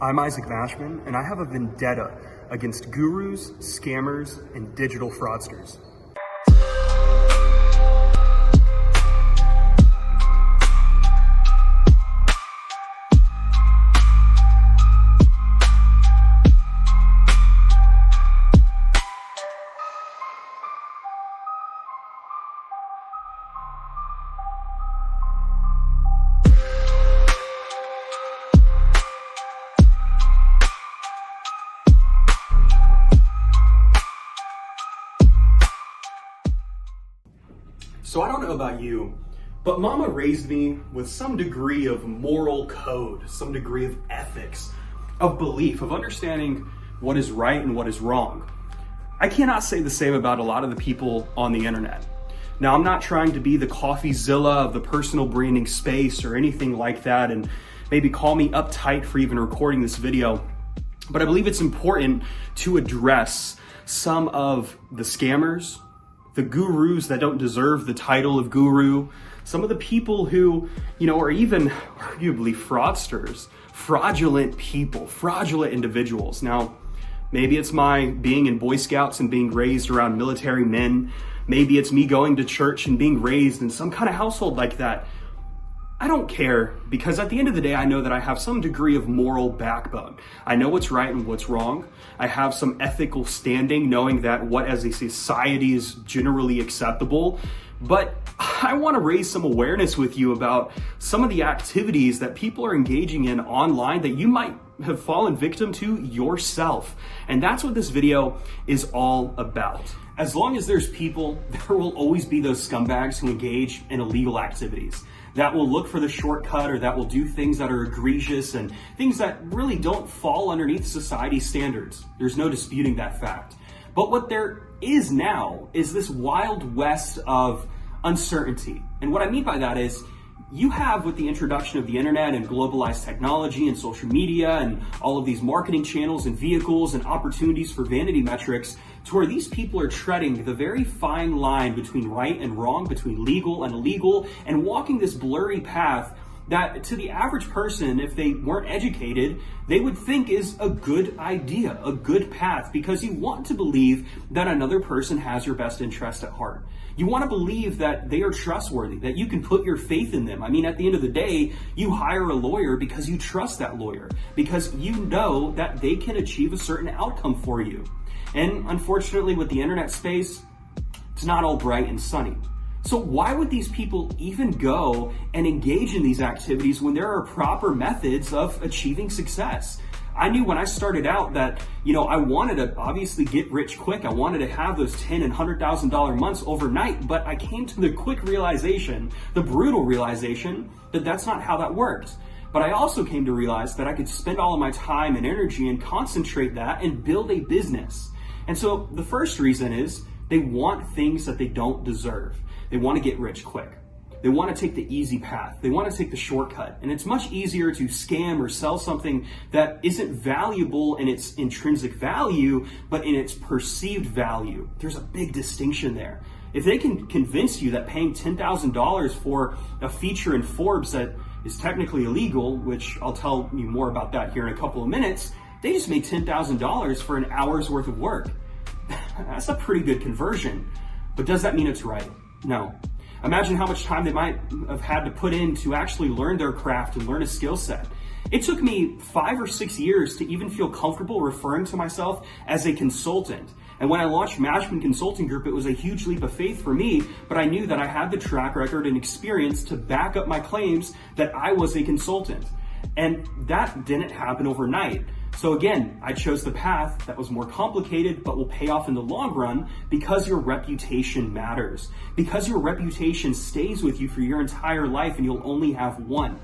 I'm Mashman, and I have a vendetta against gurus, scammers, and digital fraudsters. So I don't know about you, but mama raised me with some degree of moral code, some degree of ethics, of belief, of understanding what is right and what is wrong. I cannot say the same about a lot of the people on the internet. Now, I'm not trying to be the CoffeeZilla of the personal branding space or anything like that, and maybe call me uptight for even recording this video, but I believe it's important to address some of the scammers, the gurus that don't deserve the title of guru, some of the people who, are even arguably fraudsters, fraudulent people, fraudulent individuals. Now, maybe it's my being in Boy Scouts and being raised around military men. Maybe it's me going to church and being raised in some kind of household like that. I don't care, because at the end of the day, I know that I have some degree of moral backbone. I know what's right and what's wrong. I have some ethical standing, knowing that what as a society is generally acceptable. But I want to raise some awareness with you about some of the activities that people are engaging in online that you might have fallen victim to yourself. And that's what this video is all about. As long as there's people, there will always be those scumbags who engage in illegal activities, that will look for the shortcut, or that will do things that are egregious and things that really don't fall underneath society's standards. There's no disputing that fact. But what there is now is this wild west of uncertainty. And what I mean by that is, you have, with the introduction of the internet and globalized technology and social media and all of these marketing channels and vehicles and opportunities for vanity metrics, to where these people are treading the very fine line between right and wrong, between legal and illegal, and walking this blurry path that to the average person, if they weren't educated, they would think is a good idea, a good path, because you want to believe that another person has your best interest at heart. You want to believe that they are trustworthy, that you can put your faith in them. I mean, at the end of the day, you hire a lawyer because you trust that lawyer, because you know that they can achieve a certain outcome for you. And unfortunately, with the internet space, it's not all bright and sunny. So why would these people even go and engage in these activities when there are proper methods of achieving success? I knew when I started out that, I wanted to obviously get rich quick. I wanted to have those $10,000 and $100,000 months overnight, but I came to the quick realization, the brutal realization, that that's not how that works. But I also came to realize that I could spend all of my time and energy and concentrate that and build a business. And so the first reason is they want things that they don't deserve. They want to get rich quick. They want to take the easy path. They want to take the shortcut. And it's much easier to scam or sell something that isn't valuable in its intrinsic value, but in its perceived value. There's a big distinction there. If they can convince you that paying $10,000 for a feature in Forbes that is technically illegal, which I'll tell you more about that here in a couple of minutes, they just made $10,000 for an hour's worth of work. That's a pretty good conversion. But does that mean it's right? No. Imagine how much time they might have had to put in to actually learn their craft and learn a skill set. It took me 5 or 6 years to even feel comfortable referring to myself as a consultant. And when I launched Mashman Consulting Group, it was a huge leap of faith for me, but I knew that I had the track record and experience to back up my claims that I was a consultant. And that didn't happen overnight. So again, I chose the path that was more complicated, but will pay off in the long run, because your reputation matters. Because your reputation stays with you for your entire life, and you'll only have one.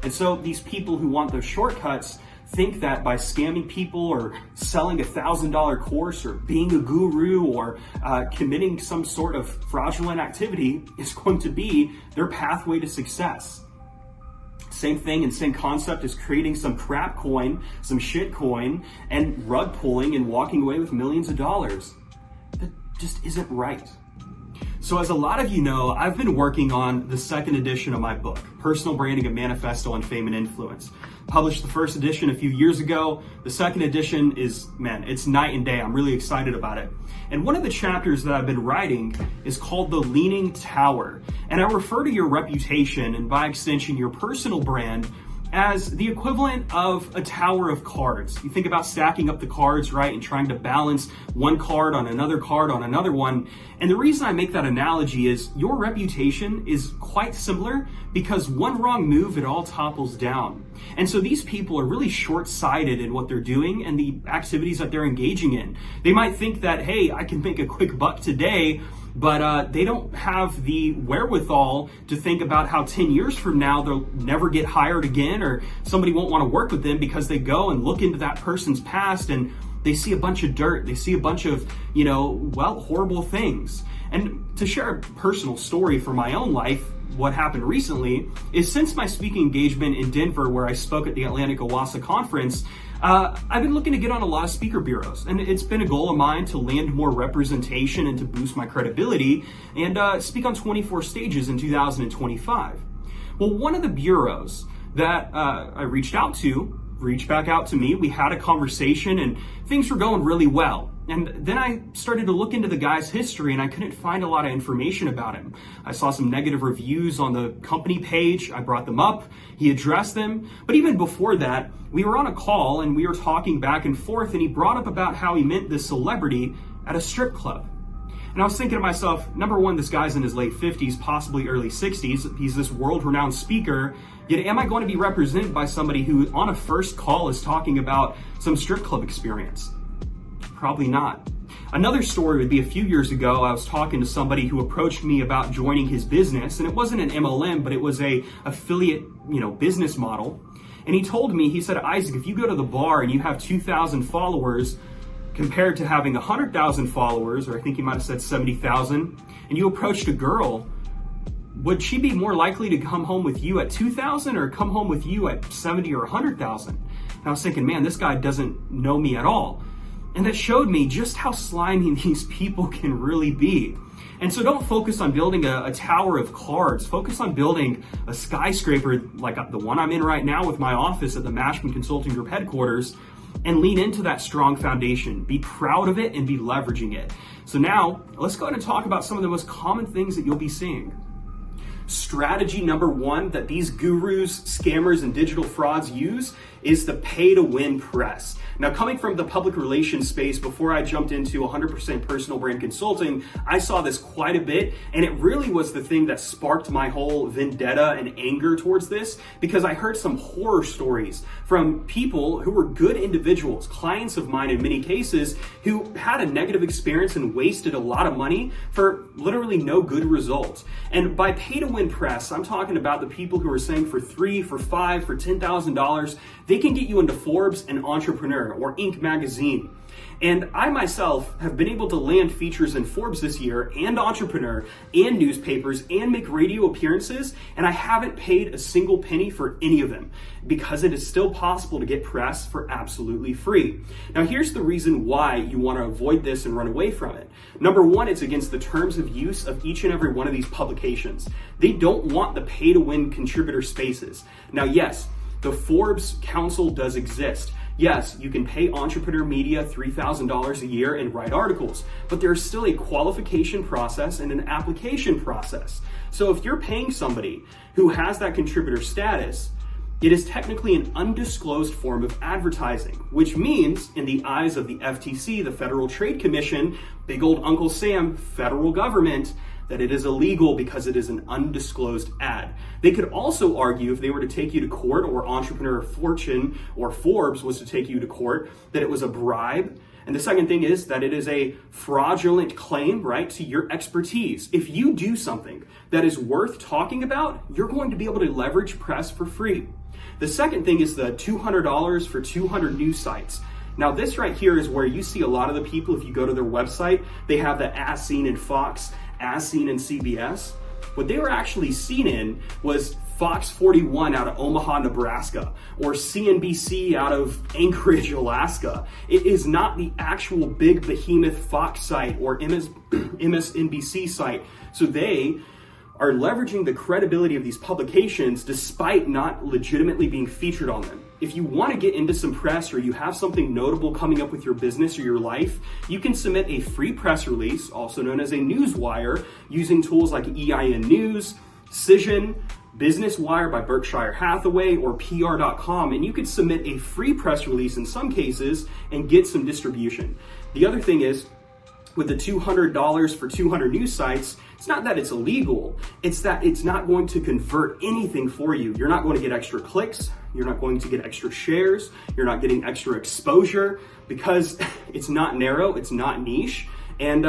And so these people who want those shortcuts think that by scamming people or selling a $1,000 course or being a guru or committing some sort of fraudulent activity is going to be their pathway to success. Same thing and same concept as creating some crap coin, some shit coin, and rug pulling and walking away with millions of dollars. That just isn't right. So as a lot of you know, I've been working on the second edition of my book, Personal Branding, a Manifesto on Fame and Influence. Published the first edition a few years ago. The second edition is, man, it's night and day. I'm really excited about it. And one of the chapters that I've been writing is called The Leaning Tower. And I refer to your reputation and by extension, your personal brand as the equivalent of a tower of cards. You think about stacking up the cards, right? And trying to balance one card on another one. And the reason I make that analogy is your reputation is quite similar because one wrong move, it all topples down. And so these people are really short-sighted in what they're doing and the activities that they're engaging in. They might think that, hey, I can make a quick buck today, but they don't have the wherewithal to think about how 10 years from now they'll never get hired again, or somebody won't want to work with them because they go and look into that person's past and they see a bunch of dirt, they see a bunch of, horrible things. And to share a personal story from my own life, what happened recently is since my speaking engagement in Denver, where I spoke at the Atlantic OWASA conference, I've been looking to get on a lot of speaker bureaus, and it's been a goal of mine to land more representation and to boost my credibility and speak on 24 stages in 2025. Well, one of the bureaus that I reached back out to me. We had a conversation and things were going really well. And then I started to look into the guy's history and I couldn't find a lot of information about him. I saw some negative reviews on the company page. I brought them up. He addressed them. But even before that, we were on a call and we were talking back and forth and he brought up about how he met this celebrity at a strip club. And I was thinking to myself, number one, this guy's in his late 50s, possibly early 60s. He's this world-renowned speaker. Yet am I going to be represented by somebody who on a first call is talking about some strip club experience? Probably not. Another story would be a few years ago, I was talking to somebody who approached me about joining his business, and it wasn't an MLM, but it was a affiliate, business model. And he told me, he said, Isaac, if you go to the bar and you have 2,000 followers compared to having 100,000 followers, or I think he might have said 70,000, and you approached a girl, would she be more likely to come home with you at 2,000 or come home with you at 70 or 100,000? And I was thinking, man, this guy doesn't know me at all. And that showed me just how slimy these people can really be. And so don't focus on building a tower of cards. Focus on building a skyscraper like the one I'm in right now with my office at the Mashman Consulting Group headquarters, and lean into that strong foundation. Be proud of it and be leveraging it. So now let's go ahead and talk about some of the most common things that you'll be seeing. Strategy number one that these gurus, scammers, and digital frauds use is the pay-to-win press. Now, coming from the public relations space, before I jumped into 100% personal brand consulting, I saw this quite a bit, and it really was the thing that sparked my whole vendetta and anger towards this, because I heard some horror stories from people who were good individuals, clients of mine in many cases, who had a negative experience and wasted a lot of money for literally no good results. And by pay-to-win press, I'm talking about the people who are saying for $3,000, for $5,000, for $10,000, they can get you into Forbes and Entrepreneur or Inc. magazine. And I myself have been able to land features in Forbes this year and Entrepreneur and newspapers and make radio appearances, and I haven't paid a single penny for any of them because it is still possible to get press for absolutely free. Now, here's the reason why you want to avoid this and run away from it. Number one, it's against the terms of use of each and every one of these publications. They don't want the pay-to-win contributor spaces. Now, yes, the Forbes Council does exist. Yes, you can pay Entrepreneur Media $3,000 a year and write articles, but there's still a qualification process and an application process. So if you're paying somebody who has that contributor status, it is technically an undisclosed form of advertising, which means in the eyes of the FTC, the Federal Trade Commission, big old Uncle Sam, federal government, that it is illegal because it is an undisclosed ad. They could also argue, if they were to take you to court, or Entrepreneur Fortune or Forbes was to take you to court, that it was a bribe. And the second thing is that it is a fraudulent claim, right, to your expertise. If you do something that is worth talking about, you're going to be able to leverage press for free. The second thing is the $200 for 200 news sites. Now, this right here is where you see a lot of the people, if you go to their website, they have the as seen in Fox, as seen in CBS. What they were actually seen in was Fox 41 out of Omaha, Nebraska, or CNBC out of Anchorage, Alaska. It is not the actual big behemoth Fox site or MSNBC site. So they are leveraging the credibility of these publications despite not legitimately being featured on them. If you want to get into some press or you have something notable coming up with your business or your life, you can submit a free press release, also known as a newswire, using tools like EIN News, Cision, Business Wire by Berkshire Hathaway, or PR.com, and you could submit a free press release in some cases and get some distribution. The other thing is, with the $200 for 200 news sites, it's not that it's illegal, it's that it's not going to convert anything for you. You're not going to get extra clicks, you're not going to get extra shares, you're not getting extra exposure because it's not narrow, it's not niche, and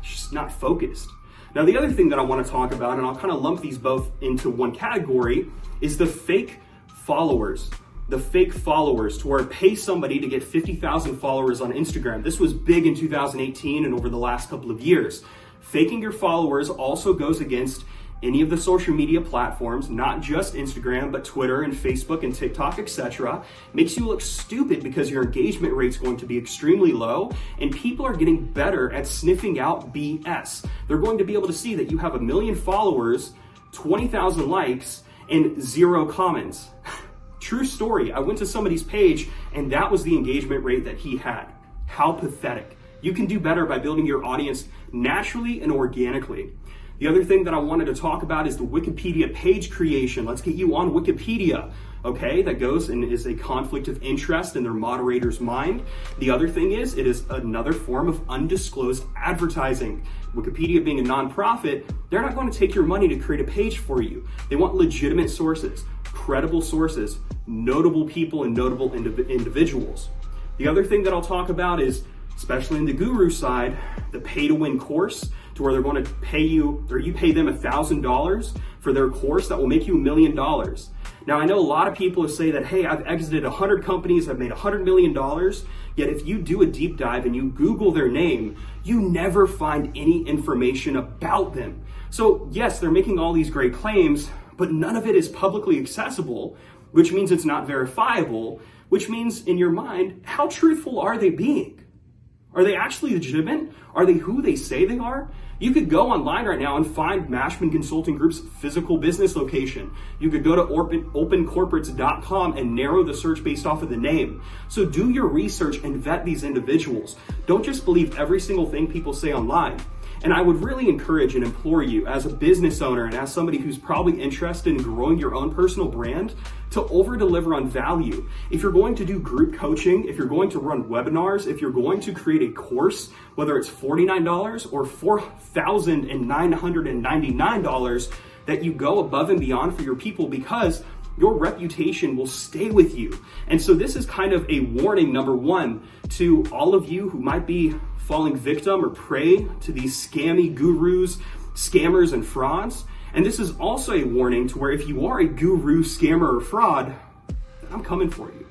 it's just not focused. Now, the other thing that I want to talk about, and I'll kind of lump these both into one category, is the fake followers. The fake followers, to where pay somebody to get 50,000 followers on Instagram. This was big in 2018 and over the last couple of years. Faking your followers also goes against any of the social media platforms, not just Instagram, but Twitter and Facebook and TikTok, etc. Makes you look stupid because your engagement rate's going to be extremely low, and people are getting better at sniffing out BS. They're going to be able to see that you have 1 million followers, 20,000 likes, and 0 comments. True story. I went to somebody's page and that was the engagement rate that he had. How pathetic. You can do better by building your audience naturally and organically. The other thing that I wanted to talk about is the Wikipedia page creation. Let's get you on Wikipedia, okay? That goes and is a conflict of interest in their moderator's mind. The other thing is, it is another form of undisclosed advertising. Wikipedia being a nonprofit, they're not going to take your money to create a page for you. They want legitimate sources, credible sources, notable people and notable individuals. The other thing that I'll talk about is, especially in the guru side, the pay to win course, to where they're going to pay you, or you pay them $1,000 for their course that will make you $1 million. Now, I know a lot of people say that, hey, I've exited 100 companies, I've made $100 million, yet if you do a deep dive and you Google their name, you never find any information about them. So yes, they're making all these great claims, but none of it is publicly accessible, which means it's not verifiable, which means in your mind, how truthful are they being? Are they actually legitimate? Are they who they say they are? You could go online right now and find Mashman Consulting Group's physical business location. You could go to opencorporates.com and narrow the search based off of the name. So do your research and vet these individuals. Don't just believe every single thing people say online. And I would really encourage and implore you as a business owner and as somebody who's probably interested in growing your own personal brand to over-deliver on value. If you're going to do group coaching, if you're going to run webinars, if you're going to create a course, whether it's $49 or $4,999, that you go above and beyond for your people, because your reputation will stay with you. And so this is kind of a warning, number one, to all of you who might be falling victim or prey to these scammy gurus, scammers, and frauds. And this is also a warning to where if you are a guru, scammer, or fraud, I'm coming for you.